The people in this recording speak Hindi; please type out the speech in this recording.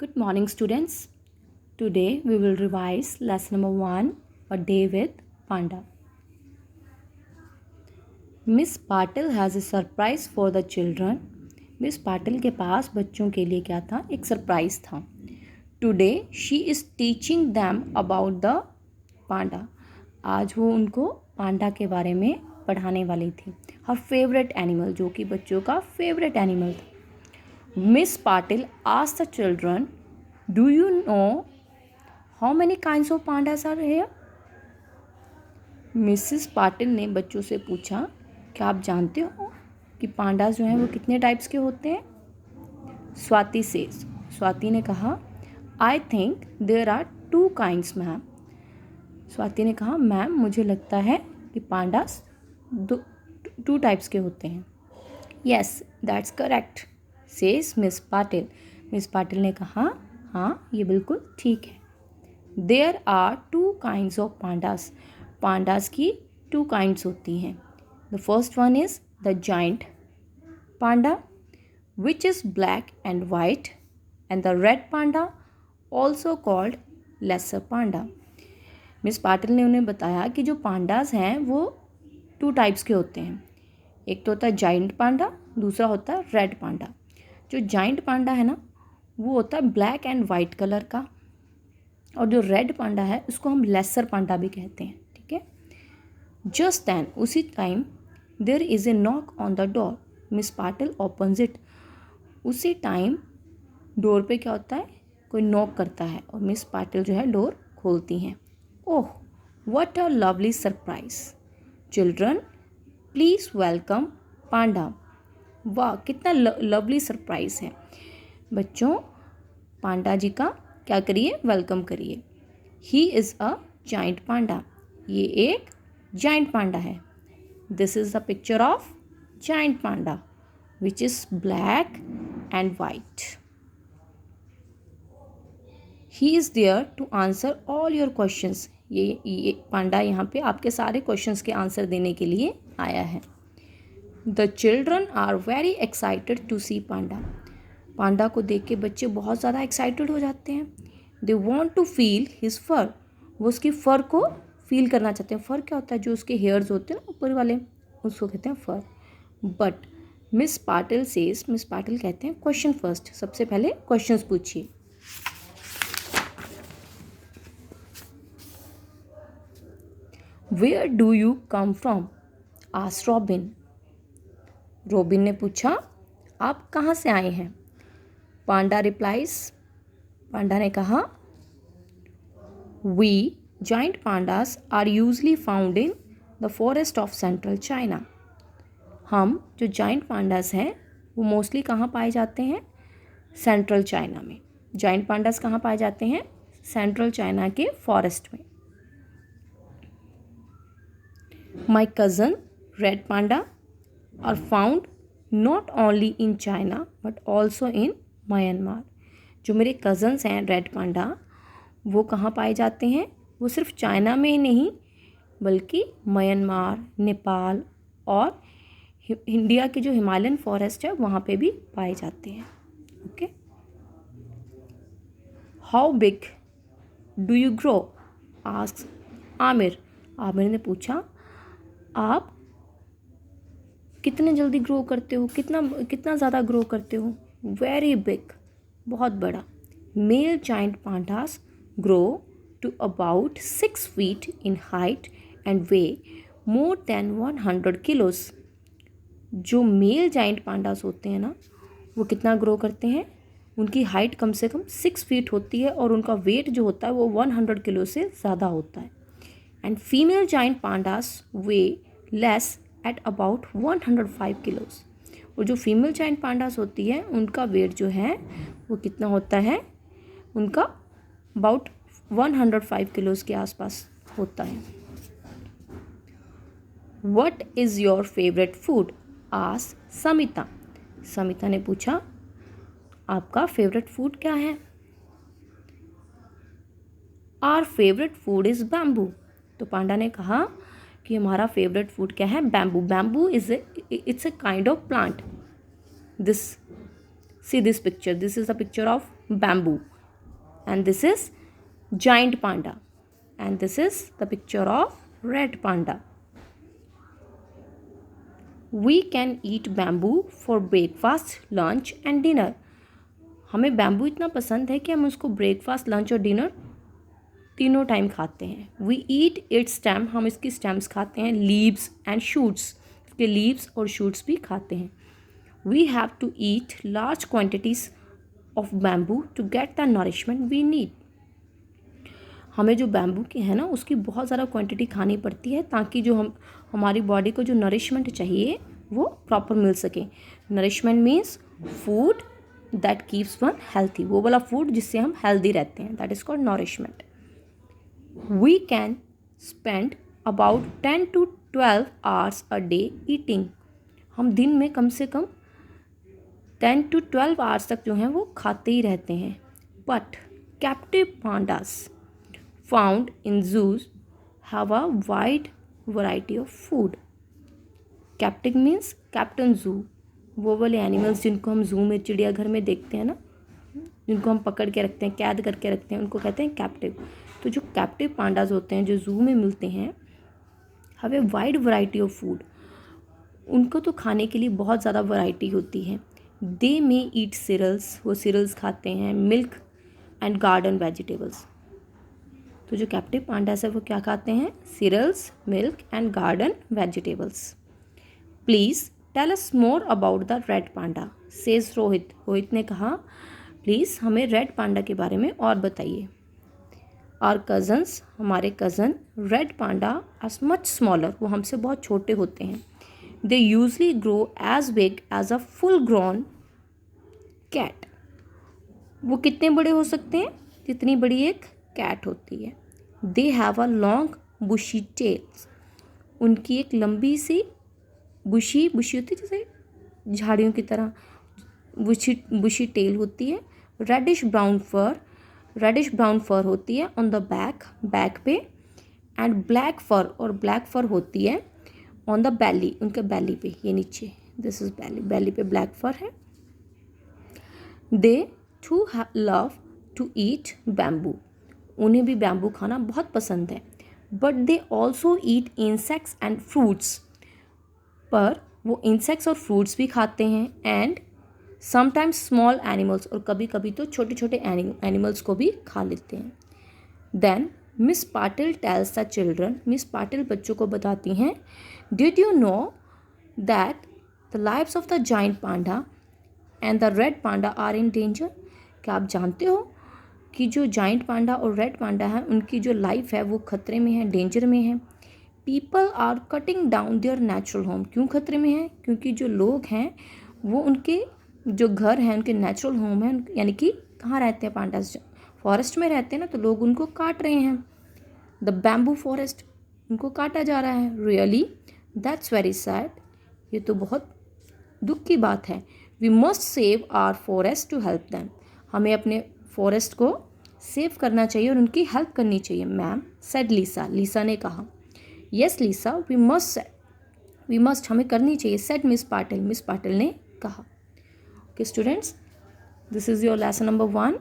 Good morning, students. Today we will revise lesson number 1, A Day with Panda. Miss Patil has a surprise for the children. Miss Patil के पास बच्चों के लिए क्या था? एक सरप्राइज था. Today she is teaching them about the panda. आज वो उनको पांडा के बारे में पढ़ाने वाली थी. Her favorite animal, जो कि बच्चों का फेवरेट एनिमल था. Miss Patil asked the children, "Do you know how many kinds of pandas are here?" Mrs Patil ने बच्चों से पूछा, क्या आप जानते हो कि पांडास जो हैं वो कितने टाइप्स के होते हैं? स्वाति ने कहा, I think there are 2 kinds, ma'am. Swati ने कहा, मैम मुझे लगता है कि पांडास 2 टाइप्स के होते हैं. Yes, that's correct, says miss Patil. Miss Patil ने कहा, हाँ ये बिल्कुल ठीक है. There are 2 kinds of pandas. Pandas की 2 kinds होती हैं. The first one is the giant panda, which is black and white, and the red panda, also called lesser panda. Miss Patil ने उन्हें बताया कि जो पांडास हैं वो 2 टाइप्स के होते हैं. एक तो होता है जाइंट पांडा, दूसरा होता है रेड पांडा. जो जाइंट पांडा है ना वो होता है ब्लैक एंड वाइट कलर का, और जो रेड पांडा है उसको हम लेसर पांडा भी कहते हैं. ठीक है. जस्ट देन, उसी time, there is a knock on the door. Miss Patil opens it. उसी टाइम डोर पे क्या होता है, कोई नॉक करता है और मिस पाटिल जो है डोर खोलती हैं. Oh, what a lovely surprise. Children, please welcome panda. वाह, कितना लवली सरप्राइज है. बच्चों, पांडा जी का क्या करिए, वेलकम करिए. He is a giant panda. ये एक जाइंट पांडा है. This is the picture of giant panda which is black and white. He is there to answer all your questions. ये पांडा यहाँ पे आपके सारे क्वेश्चंस के आंसर देने के लिए आया है. The children are very excited to see panda. Panda को देख के बच्चे बहुत ज़्यादा एक्साइटेड हो जाते हैं. They want to feel his fur. वो उसकी फ़र को फील करना चाहते हैं. फ़र क्या होता है, जो उसके हेयर्स होते हैं ना ऊपर वाले, उसको कहते हैं fur. But Miss Patil says, Miss Patil कहते हैं, क्वेश्चन फर्स्ट, सबसे पहले क्वेश्चंस पूछिए. Where do you come from, asked Robin. Robin ने पूछा, आप कहाँ से आए हैं? पांडा रिप्लाइज. पांडा ने कहा, we giant pandas are usually found in the forest of central China. हम जो जाइंट पांडास हैं वो मोस्टली कहाँ पाए जाते हैं? सेंट्रल चाइना में. जाइंट पांडास कहाँ पाए जाते हैं? सेंट्रल चाइना के फॉरेस्ट में. My cousin red panda are found not only in China but also in Myanmar. जो मेरे कज़न्स हैं रेड पांडा, वो कहाँ पाए जाते हैं? वो सिर्फ चाइना में ही नहीं बल्कि म्यांमार, नेपाल और इंडिया के जो हिमालयन फॉरेस्ट है वहाँ पे भी पाए जाते हैं. Okay. How big do you grow, asked Aamir. Aamir ने पूछा, आप कितने जल्दी ग्रो करते हो, कितना ज़्यादा ग्रो करते हो? वेरी बिग, बहुत बड़ा. Male giant pandas grow to about 6 feet in height and weigh more than 100 kilos. जो मेल जाइंट पांडास होते हैं ना वो कितना ग्रो करते हैं? उनकी हाइट कम से कम 6 feet होती है और उनका वेट जो होता है वो 100 किलो से ज़्यादा होता है. And female giant pandas way less at about 105 kilos. और जो फीमेल जाइंट पांडास होती है उनका वेट जो है वो कितना होता है? उनका अबाउट 105 kilos के आसपास होता है. What is your favourite food, asked Samita. Samita ने पूछा, आपका फेवरेट फूड क्या है? Our favourite food is bamboo. तो पांडा ने कहा कि हमारा फेवरेट फूड क्या है? Bamboo. Bamboo it's a kind of plant. See this picture. This is the picture of bamboo. and this is giant panda, and this is the picture of red panda. We can eat bamboo for breakfast, lunch and dinner. हमें बैम्बू इतना पसंद है कि हम उसको ब्रेकफास्ट, लंच और डिनर तीनों टाइम खाते हैं. वी ईट इट्स स्टेम, हम इसकी स्टेम्स खाते हैं. लीव्स एंड शूट्स, इसके लीव्स और शूट्स भी खाते हैं. We have to eat large quantities of bamboo to get the nourishment we need. हमें जो बैम्बू की है ना उसकी बहुत ज़्यादा क्वांटिटी खानी पड़ती है ताकि जो हमारी बॉडी को जो नरिशमेंट चाहिए वो प्रॉपर मिल सके. Nourishment means food that keeps one healthy, वो वाला फूड जिससे हम हेल्दी रहते हैं, that is called nourishment. We can spend about 10 to 12 hours a day eating. हम दिन में कम से कम 10 to 12 hours तक जो हैं वो खाते ही रहते हैं. But captive pandas found in zoos have a wide variety of food. Captive means captain zoo. वो वाले एनिमल्स जिनको हम जू में, चिड़ियाघर में देखते हैं ना, जिनको हम पकड़ के रखते हैं, कैद करके रखते हैं, उनको कहते हैं कैप्टिव. तो जो कैप्टिव पांडाज होते हैं जो जू में मिलते हैं, have a wide variety of food. उनको तो खाने के लिए बहुत ज़्यादा वैरायटी होती है. दे मे ईट सीरियल्स, वो सीरियल्स खाते हैं. Milk and garden vegetables. तो जो कैप्टिव पांडास है वो क्या खाते हैं? Cereals, milk and garden vegetables. Please tell us more about the red panda, says Rohit. Rohit ने कहा प्लीज़ हमें रेड पांडा के बारे में और बताइए. आवर कज़न्स, हमारे cousin red panda are much smaller, वो हमसे बहुत छोटे होते हैं. They usually grow as big as a full grown cat. वो कितने बड़े हो सकते हैं? जितनी बड़ी एक कैट होती है. They have a long bushy tails. उनकी एक लंबी सी बुशी होती है, जैसे झाड़ियों की तरह बुशी टेल होती है. रेडिश ब्राउन फर होती है ऑन द बैक पे. एंड ब्लैक फर, और ब्लैक फर होती है ऑन द बैली, उनके बैली पे, ये नीचे, दिस इज बैली पे ब्लैक फर है. They to love to eat bamboo. उन्हें भी बैम्बू खाना बहुत पसंद है. But they also eat insects and fruits. पर वो इंसेक्ट्स और फ्रूट्स भी खाते हैं. एंड समटाइम्स स्मॉल एनिमल्स, और कभी कभी तो छोटे छोटे एनिमल्स को भी खा लेते हैं. Then miss Patil tells the children, miss Patil बच्चों को बताती हैं, did you know that the lives of the giant panda and the red panda are in danger. क्या आप जानते हो कि जो जाइंट पांडा और रेड पांडा है उनकी जो लाइफ है वो खतरे में है, डेंजर में है. People are cutting down their natural home. क्यों खतरे में है? क्योंकि जो लोग हैं वो उनके जो घर हैं, उनके नेचुरल होम है, यानी कि कहाँ रहते हैं पांडास, फॉरेस्ट में रहते हैं ना, तो लोग उनको काट रहे हैं. द बैम्बू फॉरेस्ट, उनको काटा जा रहा है. Really that's very sad. ये तो बहुत दुख की बात है. We must save our forest to help them. हमें अपने फॉरेस्ट को सेव करना चाहिए और उनकी हेल्प करनी चाहिए. मैम सेड लीसा, लीसा ने कहा. यस लीसा, वी मस्ट, हमें करनी चाहिए. Said miss Patil, miss Patil ने कहा. Okay students, this is your lesson number 1.